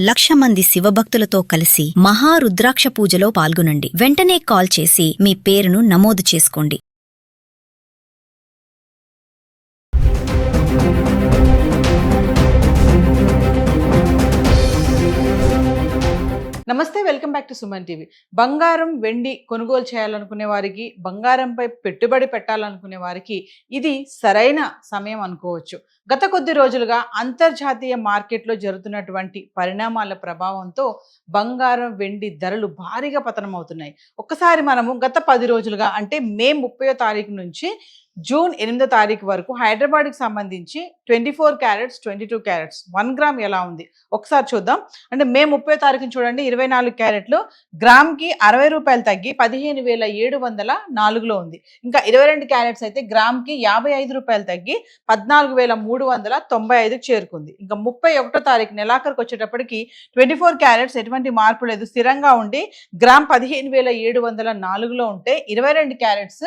1,00,000 మంది శివభక్తులతో కలిసి మహారుద్రాక్ష పూజలో పాల్గొనండి. వెంటనే కాల్ చేసి మీ పేరును నమోదు చేసుకోండి. నమస్తే, welcome back to Suman TV. బంగారం వెండి కొనుగోలు చేయాలనుకునే వారికి, బంగారంపై పెట్టుబడి పెట్టాలనుకునే వారికి ఇది సరైన సమయం అనుకోవచ్చు. గత కొద్ది రోజులుగా అంతర్జాతీయ మార్కెట్లో జరుగుతున్నటువంటి పరిణామాల ప్రభావంతో బంగారం వెండి ధరలు భారీగా పతనమవుతున్నాయి. ఒక్కసారి మనము గత 10 రోజులుగా అంటే మే 30వ తారీఖు నుంచి జూన్ 8వ తారీఖు వరకు హైదరాబాద్కి సంబంధించి 24 క్యారెట్స్ 22 క్యారెట్స్ 1 గ్రామ్ ఎలా ఉంది ఒకసారి చూద్దాం. అంటే మే 30వ తారీఖుని చూడండి, 24 క్యారెట్లు గ్రామ్కి 60 రూపాయలు తగ్గి 15,704లో ఉంది. ఇంకా 22 క్యారెట్స్ అయితే గ్రామ్కి 55 రూపాయలు తగ్గి 14,395కు చేరుకుంది. ఇంకా 31వ తారీఖు నెలాఖరుకు వచ్చేటప్పటికి 24 క్యారెట్స్ ఎటువంటి మార్పు లేదు, స్థిరంగా ఉండి గ్రామ్ 15,704లో ఉంటే 22 క్యారెట్స్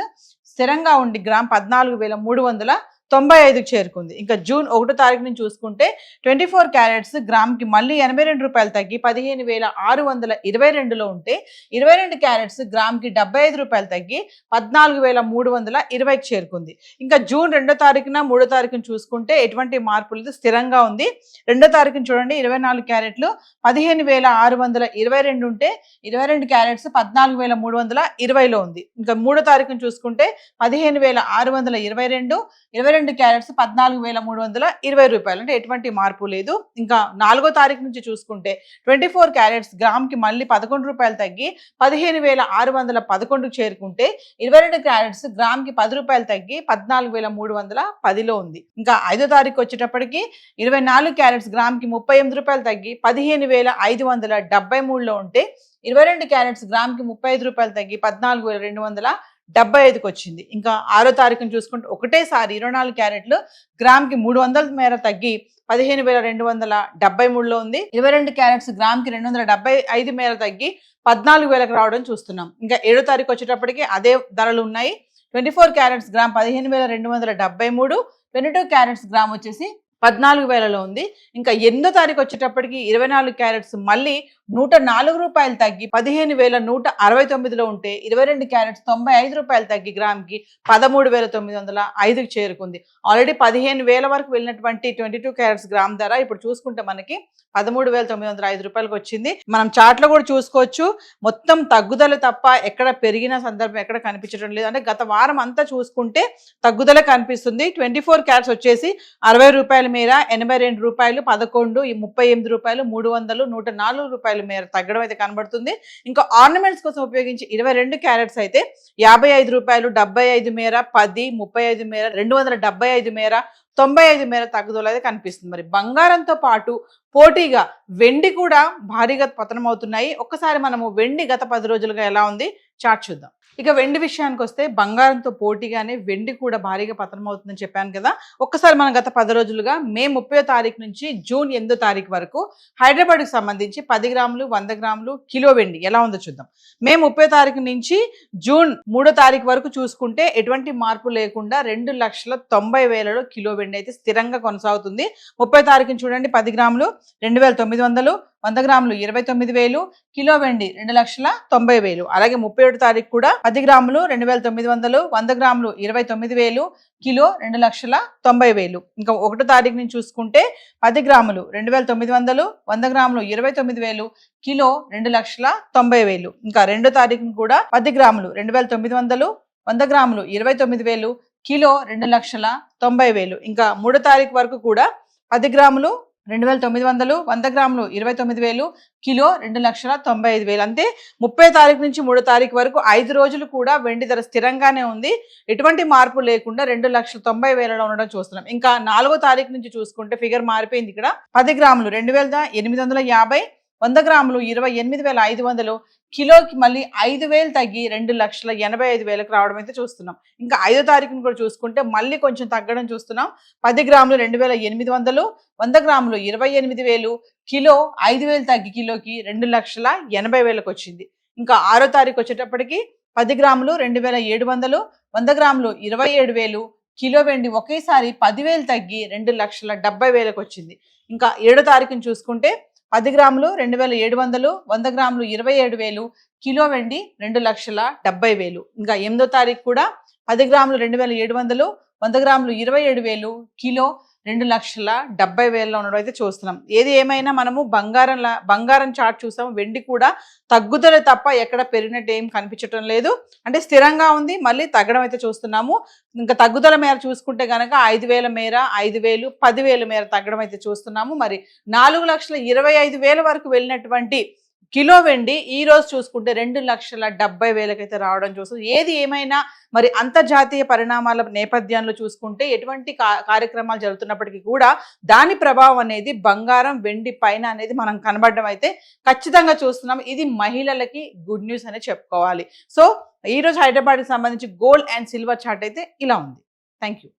స్థిరంగా ఉండి గ్రామ్ 14,395కు చేరుకుంది. ఇంకా జూన్ 1వ తారీఖు నుంచి చూసుకుంటే 24 క్యారెట్స్ గ్రామ్కి మళ్ళీ 82 రూపాయలు తగ్గి 15,622లో ఉంటే 22 క్యారెట్స్ గ్రామ్కి 75 రూపాయలు తగ్గి 14,320కు చేరుకుంది. ఇంకా జూన్ 2వ తారీఖున 3వ తారీఖున చూసుకుంటే ఎటువంటి మార్పులు లేదు, స్థిరంగా ఉంది. 2వ తారీఖున చూడండి, 24 క్యారెట్లు 15,622 ఉంటే 22 క్యారెట్స్ 14,320లో ఉంది. ఇంకా 3వ తారీఖున చూసుకుంటే 15,622, 22 క్యారెట్స్ 14,320 రూపాయలు, అంటే ఎటువంటి మార్పు లేదు. ఇంకా 4వ తారీఖు నుంచి చూసుకుంటే 24 క్యారెట్స్ గ్రామ్కి మళ్ళీ 11 రూపాయలు తగ్గి 15,611కు చేరుకుంటే 22 క్యారెట్స్ గ్రామ్కి 10 రూపాయలు తగ్గి 14,310లో ఉంది. ఇంకా 5వ తారీఖు వచ్చేటప్పటికి 24 క్యారెట్స్ గ్రామ్కి 38 రూపాయలు తగ్గి 15,573లో ఉంటే 22 క్యారెట్స్ గ్రామ్కి 35 రూపాయలు తగ్గి 14,275కి వచ్చింది. ఇంకా 6వ తారీఖును చూసుకుంటే ఒకటేసారి 24 క్యారెట్లు గ్రామ్కి 300 మేర తగ్గి 15,273లో ఉంది. 22 క్యారెట్స్ గ్రామ్కి 275 మేర తగ్గి 14,000కు రావడం చూస్తున్నాం. ఇంకా 7వ తారీఖు వచ్చేటప్పటికి అదే ధరలు ఉన్నాయి. 24 క్యారెట్స్ గ్రామ్ 15,273, 22 క్యారెట్స్ గ్రామ్ వచ్చేసి 14,000లో ఉంది. ఇంకా 8వ తారీఖు వచ్చేటప్పటికి 24 క్యారెట్స్ మళ్ళీ 104 రూపాయలు తగ్గి 15,169లో ఉంటే 22 క్యారెట్స్ 95 రూపాయలు తగ్గి గ్రామ్కి 13,905కు చేరుకుంది. ఆల్రెడీ 15,000 వరకు వెళ్ళినటువంటి 22 క్యారెట్స్ గ్రామ్ ధర ఇప్పుడు చూసుకుంటే మనకి 13,905 రూపాయలకు వచ్చింది. మనం చార్ట్లో కూడా చూసుకోవచ్చు, మొత్తం తగ్గుదల తప్ప ఎక్కడ పెరిగిన సందర్భం ఎక్కడ కనిపించడం లేదు. అంటే గత వారం అంతా చూసుకుంటే తగ్గుదల కనిపిస్తుంది. 24 క్యారెట్స్ వచ్చేసి 60 రూపాయల మేర, 82 రూపాయలు 11, 38 రూపాయలు 300, 104 రూపాయల మేర తగ్గడం అయితే కనబడుతుంది. ఇంకా ఆర్నమెంట్స్ కోసం ఉపయోగించి 22 క్యారెట్స్ అయితే 55 రూపాయలు, 75 మేర, 10, 35 మేర, 275 మేర, 95 మేర తగ్గుదల అయితే కనిపిస్తుంది. మరి బంగారంతో పాటు పోటీగా వెండి కూడా భారీగా పతనం అవుతున్నాయి. ఒక్కసారి మనము వెండి గత 10 రోజులుగా ఎలా ఉంది చార్ట్ చూద్దాం. ఇక వెండి విషయానికి వస్తే బంగారంతో పోటీగానే వెండి కూడా భారీగా పతనం అవుతుందని చెప్పాను కదా. ఒక్కసారి మనం గత 10 రోజులుగా మే 30వ తారీఖు నుంచి జూన్ 8వ తారీఖు వరకు హైదరాబాద్కి సంబంధించి 10 గ్రాములు 100 గ్రాములు కిలో వెండి ఎలా ఉందో చూద్దాం. మే 30వ తారీఖు నుంచి జూన్ 3వ తారీఖు వరకు చూసుకుంటే ఎటువంటి మార్పు లేకుండా 2,90,000లో కిలో వెండి అయితే స్థిరంగా కొనసాగుతుంది. 30వ తారీఖుని చూడండి, 10 గ్రాములు 2,900, 100 గ్రాములు 29,000, కిలో వెండి 2,90,000. అలాగే 31వ తారీఖు కూడా 10 గ్రాములు 2,900, 100 గ్రాములు 29,000, కిలో 2,90,000. ఇంకా 1వ తారీఖు నుంచి చూసుకుంటే 10 గ్రాములు 2,900, 100 గ్రాములు 29,000, కిలో 2,90,000. ఇంకా 2వ తారీఖును కూడా 10 గ్రాములు 2,900, 100 గ్రాములు 29,000, కిలో 2,90,000. ఇంకా 3వ తారీఖు వరకు కూడా 10 గ్రాములు 2,900, 100 గ్రాములు 29,000, కిలో 2,95,000. అంతే 30వ తారీఖు నుంచి 3వ తారీఖు వరకు 5 రోజులు కూడా వెండి ధర స్థిరంగానే ఉంది, ఎటువంటి మార్పు లేకుండా 2,90,000లో ఉండడం చూస్తున్నాం. ఇంకా 4వ తారీఖు నుంచి చూసుకుంటే ఫిగర్ మారిపోయింది. ఇక్కడ 10 గ్రాములు 2,850, 100 గ్రాములు 28,500, కిలోకి మళ్ళీ 5,000 తగ్గి 2,85,000కు రావడం అయితే చూస్తున్నాం. ఇంకా 5వ తారీఖును కూడా చూసుకుంటే మళ్ళీ కొంచెం తగ్గడం చూస్తున్నాం. 10 గ్రాములు 2,800, 100 గ్రాములు 28,000, కిలో 5,000 తగ్గి కిలోకి 2,80,000కు వచ్చింది. ఇంకా 6వ తారీఖు వచ్చేటప్పటికి 10 గ్రాములు 2,700, 100 గ్రాములు 27,000, కిలో వెండి ఒకేసారి 10,000 తగ్గి 2,70,000కు వచ్చింది. ఇంకా 7వ తారీఖుని చూసుకుంటే 10 గ్రాములు 2,700, 100 గ్రాములు 27,000, కిలో వెండి 2,70,000. ఇంకా 8వ తారీఖు కూడా 10 గ్రాములు 2,700, 100 గ్రాములు 27,000, కిలో 2,70,000 ఉండడం అయితే చూస్తున్నాం. ఏది ఏమైనా మనము బంగారం చార్ట్ చూసాము, వెండి కూడా తగ్గుదల తప్ప ఎక్కడ పెరిగినట్టు ఏం కనిపించటం లేదు. అంటే స్థిరంగా ఉంది, మళ్ళీ తగ్గడం అయితే చూస్తున్నాము. ఇంకా తగ్గుదల మేర చూసుకుంటే కనుక 5,000 మేర, 5,000, 10,000 మేర తగ్గడం అయితే చూస్తున్నాము. మరి 4,25,000 వరకు వెళ్ళినటువంటి కిలో వెండి ఈ రోజు చూసుకుంటే 2,70,000 అయితే రావడం చూస్తుంది. ఏది ఏమైనా మరి అంతర్జాతీయ పరిణామాల నేపథ్యంలో చూసుకుంటే ఎటువంటి కార్యక్రమాలు జరుగుతున్నప్పటికీ కూడా దాని ప్రభావం అనేది బంగారం వెండి పైన అనేది మనం కనబడడం అయితే ఖచ్చితంగా చూస్తున్నాం. ఇది మహిళలకి గుడ్ న్యూస్ అనే చెప్పుకోవాలి. సో ఈ రోజు హైదరాబాద్కి సంబంధించి గోల్డ్ అండ్ సిల్వర్ చార్ట్ అయితే ఇలా ఉంది. Thank you.